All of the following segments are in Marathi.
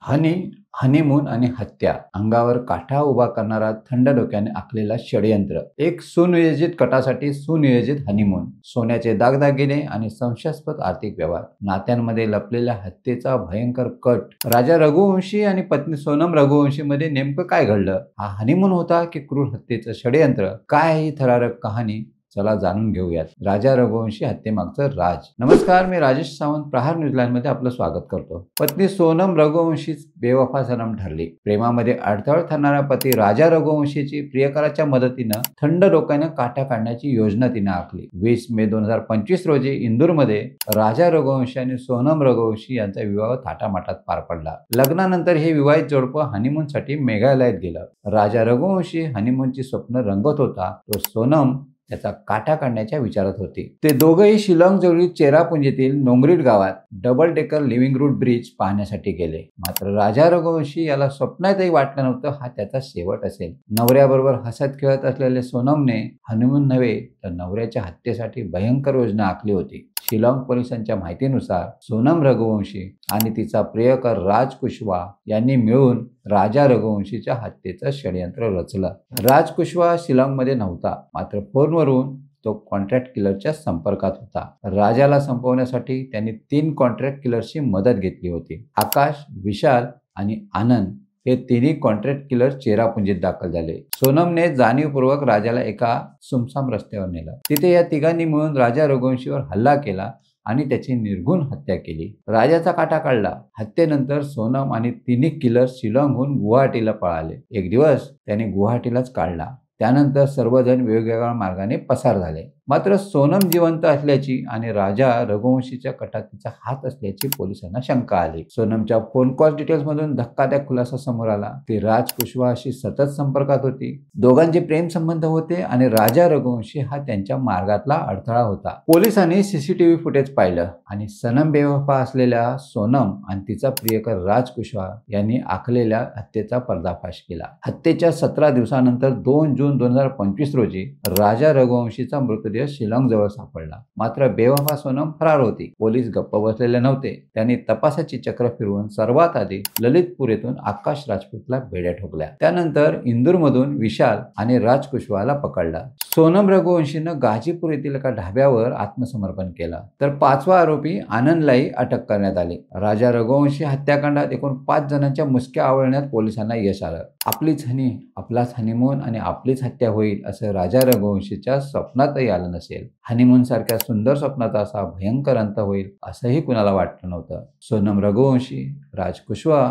हनी हनीमून आणि हत्या अंगावर काठा उभा करणारा थंड डोक्याने आखलेला षडयंत्र, एक सुनियोजित कटासाठी सुनियोजित हनीमून, सोन्याचे दागदागिने आणि संशयास्पद आर्थिक व्यवहार, नात्यांमध्ये लपलेल्या हत्येचा भयंकर कट. राजा रघुवंशी आणि पत्नी सोनम रघुवंशी मध्ये नेमकं काय घडलं? हा हनीमून होता की क्रूर हत्येचं षडयंत्र? काय आहे ही थरारक कहाणी? चला जाणून घेऊयात. राजा रघुवंशी हत्येमागचं राज. नमस्कार, मी राजेश सावंत. प्रहार न्यूझीलँड मध्ये आपलं स्वागत करतो. पत्नी सोनम रघुवंशी बेवफा सनम ठरली. प्रेमामध्ये अडथळ ठरणारा पती राजा रघुवंशीची प्रियकराच्या मदतीनं थंड डोक्यानं काठा काढण्याची योजना तिने आखली. 20 मे 2025 रोजी इंदूरमध्ये राजा रघुवंशी आणि सोनम रघुवंशी यांचा विवाह थाटामाटात पार पडला. लग्नानंतर हे विवाहित जोडपं हनीमूनसाठी मेघालयात गेलं. राजा रघुवंशी हनीमूनची स्वप्न रंगत होता, तो सोनम त्याचा काठा काढण्याच्या विचारात होती. ते दोघंही शिलाँग जवळील चेरापुंजीतील नोंगरीड गावात double decker living root bridge पाहण्यासाठी गेले. मात्र राजा रघुवंशी याला स्वप्नातही वाटलं नव्हतं हा त्याचा शेवट असेल. नवऱ्याबरोबर हसत खेळत असलेले सोनमने हनीमून नव्हे तर नवऱ्याच्या हत्येसाठी भयंकर योजना आखली होती. शिलाँग पोलिसांच्या माहितीनुसार सोनम रघुवंशी आणि तिचा प्रियकर राज कुशवा यांनी मिळून राजा रघुवंशीच्या हत्येचं षडयंत्र रचलं. राज कुशवा शिलाँगमध्ये नव्हता, मात्र फोनवरून तो कॉन्ट्रॅक्ट किलरच्या संपर्कात होता. राजाला संपवण्यासाठी त्यांनी 3 कॉन्ट्रॅक्ट किलर्सची मदत घेतली होती. आकाश, विशाल आणि आनंद हे तिन्ही कॉन्ट्रॅक्ट किलर चेरापुंजीत दाखल झाले. सोनमने जाणीवपूर्वक राजाला एका सुमसाम रस्त्यावर नेलं. तिथे या तिघांनी मिळून राजा रघुवंशीवर हल्ला केला आणि त्याची निर्घृण हत्या केली. राजाचा काठा काढला. हत्येनंतर सोनम आणि तिन्ही किलर शिलाँगहून गुवाहाटीला पळाले. एक दिवस त्यांनी गुवाहाटीलाच काढला. त्यानंतर सर्वजण वेगवेगळ्या मार्गाने पसार झाले. मात्र सोनम जिवंत असल्याची आणि राजा रघुवंशीच्या कटात तिचा हात असल्याची पोलिसांना शंका आली. सोनमच्या फोन कॉल डिटेल्समधून धक्कादायक खुलासा समोर आला. ती राज कुशवाशी सतत संपर्कात होती. दोघांचे प्रेम संबंध होते आणि राजा रघुवंशी हा त्यांच्या मार्गातला अडथळा होता. पोलिसांनी सीसीटीव्ही फुटेज पाहिलं आणि सनम बेवफा असलेल्या सोनम आणि तिचा प्रियकर राज कुशवा यांनी आखलेल्या हत्येचा पर्दाफाश केला. हत्येच्या 17 दिवसानंतर 2 जून 2025 रोजी राजा रघुवंशीचा मृतदेह शिलाँग जवळ सापडला. मात्र बेवफा सोनम फरार होती. पोलीस गप्प बसलेले नव्हते. त्यांनी तपासाची चक्र फिरवून सर्वात आधी ललितपूर येथून आकाश राजपूतला बेड्या ठोकल्या. त्यानंतर इंदूरमधून विशाल आणि राज कुशवाला पकडला. सोनम रघुवंशीनं गाजीपूर येथील एका ढाब्यावर आत्मसमर्पण केलं. तर 5वा आरोपी आनंदलाही अटक करण्यात आली. राजा रघुवंशी हत्याकांडात एकूण 5 जणांच्या मुसक्या आवळण्यात पोलिसांना यश आलं. आपलीच हनी, आपलाच हनीमून आणि आपलीच हत्या होईल असं राजा रघुवंशीच्या स्वप्नातही आलं नसेल. हनीमून सारख्या सुंदर स्वप्नाचा असा भयंकर अंत होईल असंही कुणाला वाटलं नव्हतं. सोनम रघुवंशी, राज कुशवा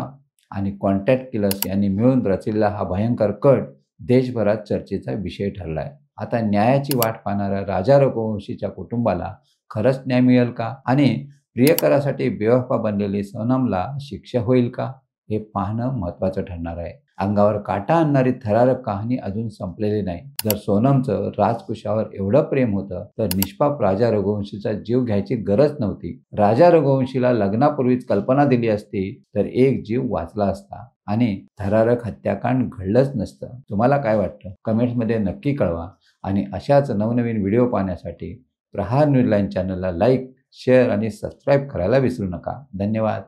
आणि कॉन्ट्रॅक्ट किलर्स यांनी मिळून रचलेला हा भयंकर कट देशभरात चर्चेचा विषय ठरलाय. आता न्यायाची वाट पाहणाऱ्या राजा रघुवंशीच्या कुटुंबाला खरंच न्याय मिळेल का? आणि प्रियकरासाठी बेवफा बनलेली सोनमला शिक्षा होईल का? हे पाहणं महत्त्वाचं ठरणार आहे. अंगावर काटा आणणारी थरारक कहाणी अजून संपलेली नाही. जर सोनमचं राजकुशावर एवढं प्रेम होतं तर निष्पाप राजा रघुवंशीचा जीव घ्यायची गरज नव्हती. राजा रघुवंशीला लग्नापूर्वीच कल्पना दिली असती तर एक जीव वाचला असता आणि थरारक हत्याकांड घडलंच नसतं. तुम्हाला काय वाटतं? कमेंट्समध्ये नक्की कळवा आणि अशाच नवनवीन व्हिडिओ पाहण्यासाठी प्रहार न्यूझीलँड चॅनलला लाईक, शेअर आणि सबस्क्राईब करायला विसरू नका. धन्यवाद.